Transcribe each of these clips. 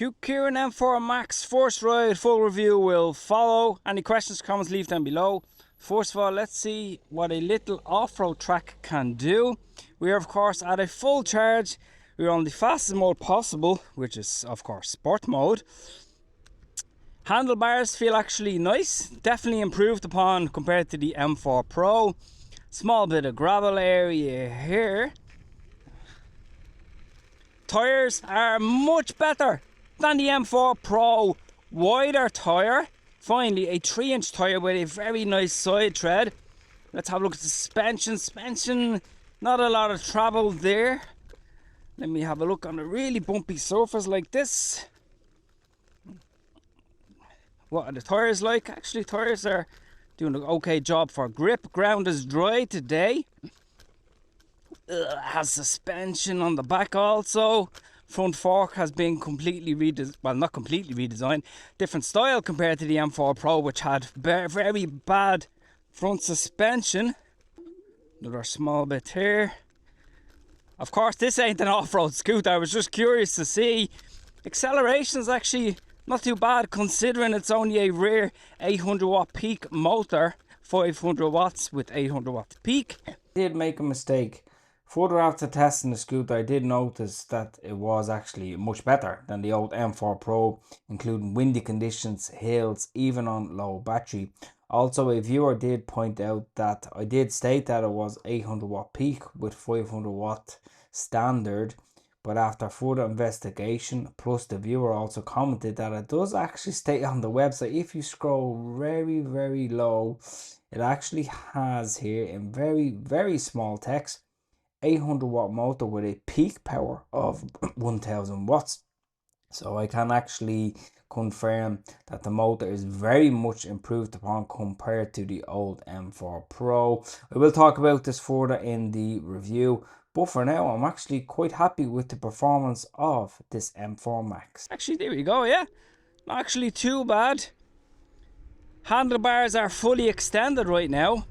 Kukirin M4 Max first ride, full review will follow. Any questions, comments, leave them below. First of all, let's see what a little off-road track can do. We are of course at a full charge. We're on the fastest mode possible, which is of course sport mode. Handlebars feel actually nice, definitely improved upon compared to the M4 Pro. Small bit of gravel area here. Tyres are much better than the M4 Pro. Wider tyre. Finally, a 3-inch tyre with a very nice side tread. Let's have a look at the suspension. Suspension, not a lot of travel there. Let me have a look on a really bumpy surface like this. What are the tyres like? Actually, tyres are doing an okay job for grip. Ground is dry today. Has suspension on the back also. Front fork has been completely redesigned, well, not completely redesigned, different style compared to the M4 Pro, which had very bad front suspension. Another small bit here. Of course, this ain't an off-road scooter. I was just curious to see. Acceleration is actually not too bad considering it's only a rear 800 watt peak motor, 500 watts with 800 watt peak. I did make a mistake. Further after testing the scooter, I did notice that it was actually much better than the old M4 Pro, including windy conditions, hills, even on low battery. Also, a viewer did point out that I did state that it was 800 watt peak with 500 watt standard, but after further investigation, plus the viewer also commented that it does actually state on the website, if you scroll very low, it actually has here in very small text, 800 watt motor with a peak power of 1000 watts. So I can actually confirm that the motor is very much improved upon compared to the old M4 Pro. I will talk about this further in the review, but for now I'm actually quite happy with the performance of this M4 Max. Actually, there we go, yeah, not actually too bad. Handlebars are fully extended right now.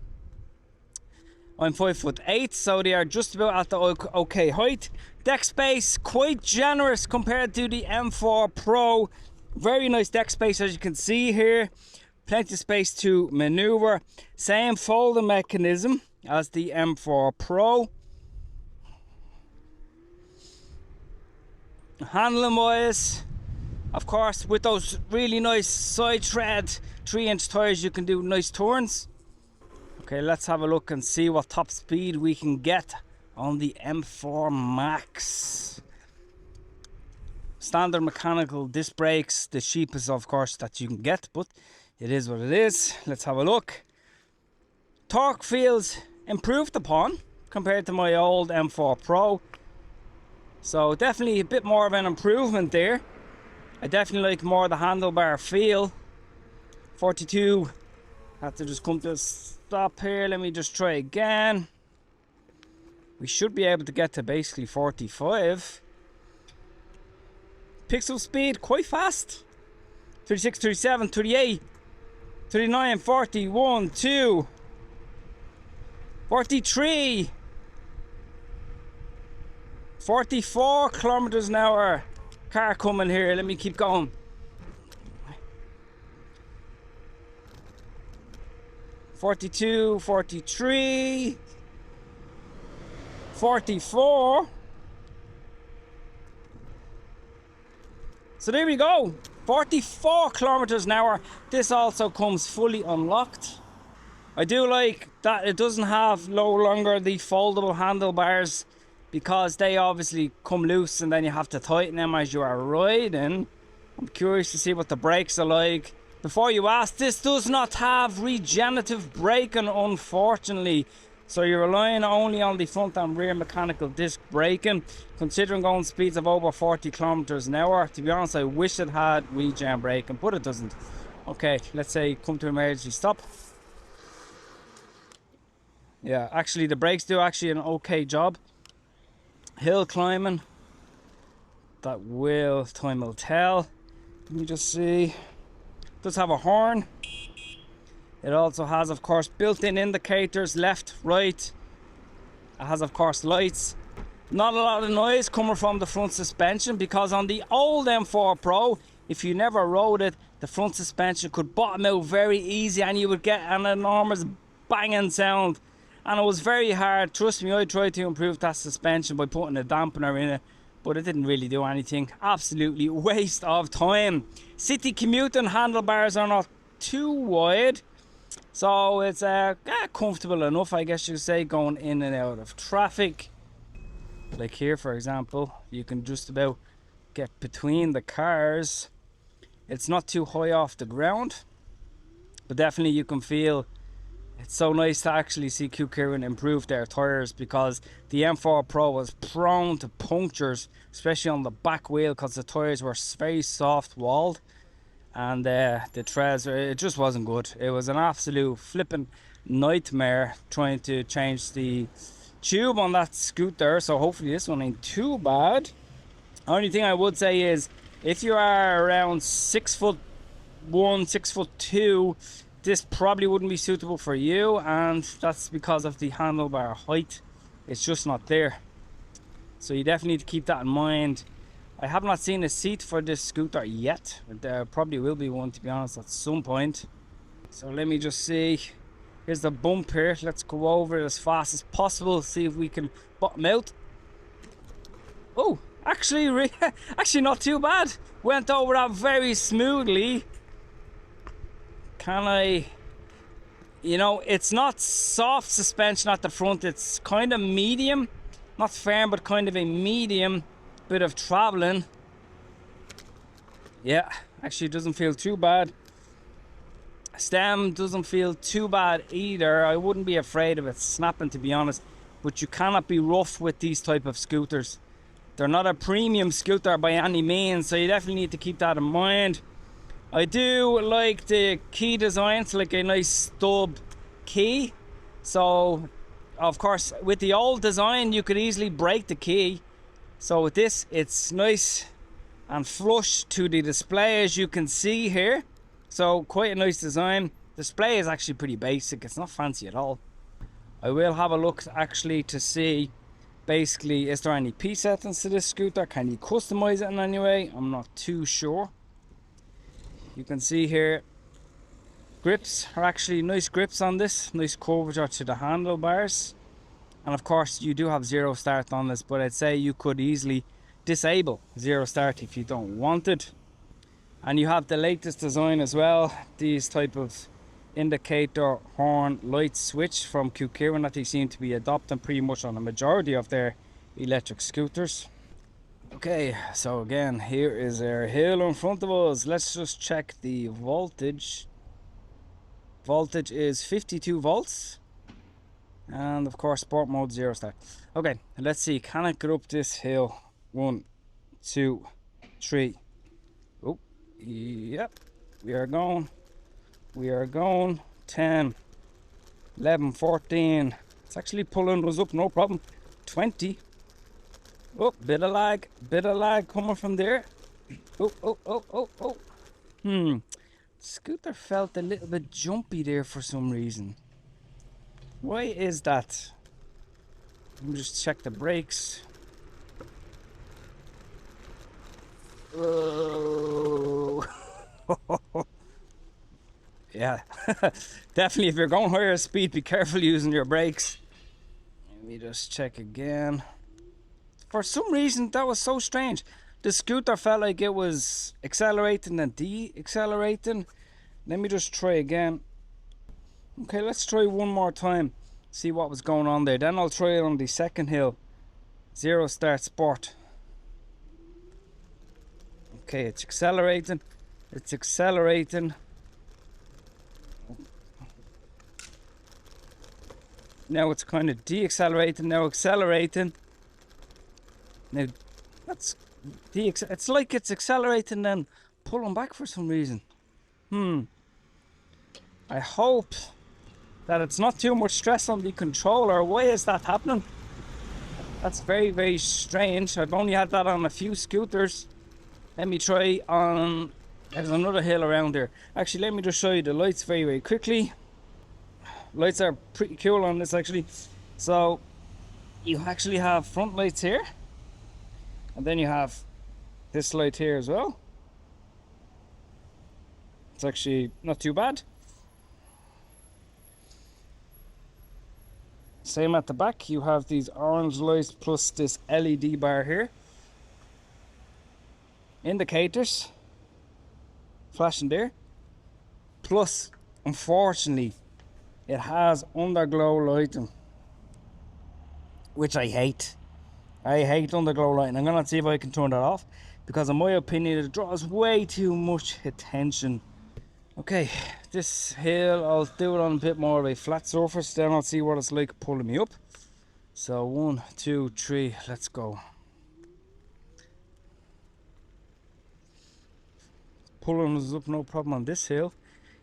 I'm 5'8", so they are just about at the okay height. Deck space quite generous compared to the M4 Pro. Very nice deck space, as you can see here. Plenty of space to maneuver. Same folding mechanism as the M4 Pro. Handling wise, of course, with those really nice side tread 3-inch tires, you can do nice turns. Okay, let's have a look and see what top speed we can get on the M4 Max. Standard mechanical disc brakes, the cheapest of course that you can get, but it is what it is. Let's have a look. Torque feels improved upon compared to my old M4 Pro. So definitely a bit more of an improvement there. I definitely like more the handlebar feel. 42. Have to just come to a stop here. Let me just try again. We should be able to get to basically 45. Pixel speed quite fast. 36, 37, 38, 39, 40, 1, 2, 43, 44 kilometers an hour. Car coming here. Let me keep going. 42, 43, 44. So there we go, 44 kilometers an hour. This also comes fully unlocked. I do like that it doesn't have no longer the foldable handlebars, because they obviously come loose and then you have to tighten them as you are riding. I'm curious to see what the brakes are like. Before you ask, this does not have regenerative braking, unfortunately. So you're relying only on the front and rear mechanical disc braking. Considering going speeds of over 40 kilometers an hour, to be honest, I wish it had regen braking, but it doesn't. Okay, let's say come to emergency stop. Yeah, actually the brakes do actually an okay job. Hill climbing, that time will tell. Let me just see. Does have a horn. It also has of course built-in indicators, left, right. It has of course lights. Not a lot of noise coming from the front suspension, because on the old M4 Pro, if you never rode it, the front suspension could bottom out very easy and you would get an enormous banging sound. And it was very hard. Trust me, I tried to improve that suspension by putting a dampener in it, but it didn't really do anything. Absolutely waste of time. City commuting handlebars are not too wide, so it's comfortable enough, I guess you could say, going in and out of traffic. Like here, for example, you can just about get between the cars. It's not too high off the ground, but definitely you can feel. It's so nice to actually see Kukirin improve their tyres, because the M4 Pro was prone to punctures, especially on the back wheel, because the tyres were very soft walled, and the treads, it just wasn't good. It was an absolute flipping nightmare trying to change the tube on that scooter, so hopefully this one ain't too bad. Only thing I would say is, if you are around 6'1", 6'2", this probably wouldn't be suitable for you, and that's because of the handlebar height. It's just not there, so you definitely need to keep that in mind. I have not seen a seat for this scooter yet, but there probably will be one, to be honest, at some point. So let me just see. Here's the bump here. Let's go over it as fast as possible, see if we can bottom out. Oh, actually actually not too bad. Went over that very smoothly. Can I, you know, it's not soft suspension at the front, it's kind of medium, not firm, but kind of a medium bit of traveling. Yeah, actually doesn't feel too bad. Stem doesn't feel too bad either. I wouldn't be afraid of it snapping, to be honest, but you cannot be rough with these type of scooters. They're not a premium scooter by any means, so you definitely need to keep that in mind. I do like the key design. It's like a nice stub key. So, of course, with the old design, you could easily break the key. So with this, it's nice and flush to the display, as you can see here. So quite a nice design. Display is actually pretty basic. It's not fancy at all. I will have a look actually to see, basically, is there any P settings to this scooter? Can you customize it in any way? I'm not too sure. You can see here, grips are actually nice grips on this, nice curvature to the handlebars, and of course you do have zero start on this, but I'd say you could easily disable zero start if you don't want it. And you have the latest design as well, these type of indicator horn light switch from Kukirin that they seem to be adopting pretty much on the majority of their electric scooters. Okay, so again, here is our hill in front of us. Let's just check the voltage. Voltage is 52 volts. And of course, sport mode, zero start. Okay, let's see. Can I get up this hill? 1, 2, 3. Oh, yep. We are going. We are going. 10, 11, 14. It's actually pulling us up, no problem. 20. Oh, bit of lag coming from there. Oh. Scooter felt a little bit jumpy there for some reason. Why is that? Let me just check the brakes. Oh. Yeah, definitely if you're going higher speed, be careful using your brakes. Let me just check again. For some reason, that was so strange. The scooter felt like it was accelerating and de-accelerating. Let me just try again. Okay, let's try one more time. See what was going on there. Then I'll try it on the second hill. Zero start sport. Okay, it's accelerating. It's accelerating. Now it's kind of de-accelerating. Now accelerating. Now that's it's like it's accelerating then pulling back for some reason. I hope that it's not too much stress on the controller. Why is that happening? That's very, very strange. I've only had that on a few scooters. Let me try on, there's another hill around there. Actually, let me just show you the lights very, very quickly. Lights are pretty cool on this actually. So you actually have front lights here, and then you have this light here as well. It's actually not too bad. Same at the back, you have these orange lights plus this LED bar here. Indicators flashing there. Plus, unfortunately, it has underglow lighting, which I hate. I hate underglow lighting. I'm gonna see if I can turn that off, because in my opinion it draws way too much attention. Okay, this hill I'll do it on a bit more of a flat surface, then I'll see what it's like pulling me up. So 1, 2, 3, let's go. Pulling us up no problem on this hill.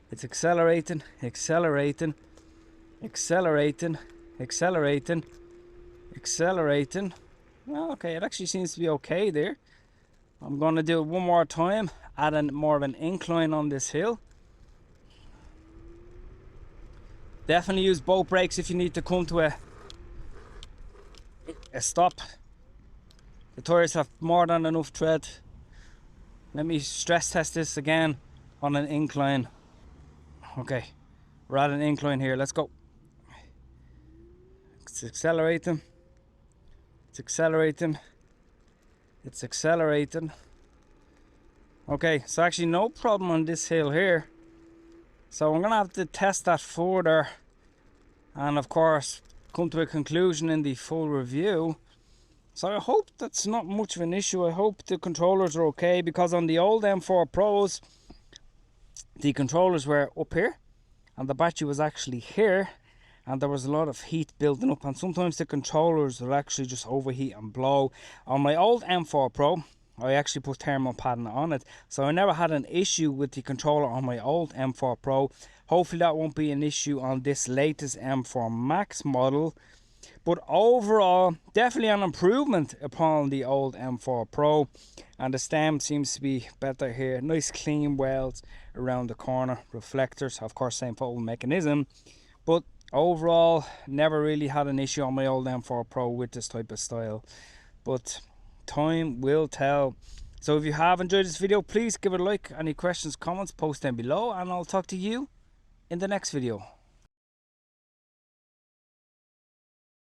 It's accelerating, accelerating, accelerating, accelerating, accelerating. Well, okay, it actually seems to be okay there. I'm gonna do it one more time, add more of an incline on this hill. Definitely use both brakes if you need to come to a stop. The tires have more than enough tread. Let me stress test this again on an incline. Okay, we're at an incline here, let's go. It's accelerating. It's accelerating. It's accelerating. Okay, so actually no problem on this hill here. So I'm gonna have to test that further, and of course come to a conclusion in the full review. So I hope that's not much of an issue. I hope the controllers are okay, because on the old M4 Pros the controllers were up here and the battery was actually here, and there was a lot of heat building up, and sometimes the controllers will actually just overheat and blow. On my old M4 Pro I actually put thermal padding on it, so I never had an issue with the controller on my old M4 Pro. Hopefully that won't be an issue on this latest M4 Max model. But overall, definitely an improvement upon the old M4 Pro. And the stem seems to be better here. Nice clean welds around the corner. Reflectors, of course, same fold mechanism. But overall, never really had an issue on my old M4 Pro with this type of style. But time will tell. So if you have enjoyed this video, please give it a like. Any questions, comments, post them below. And I'll talk to you in the next video.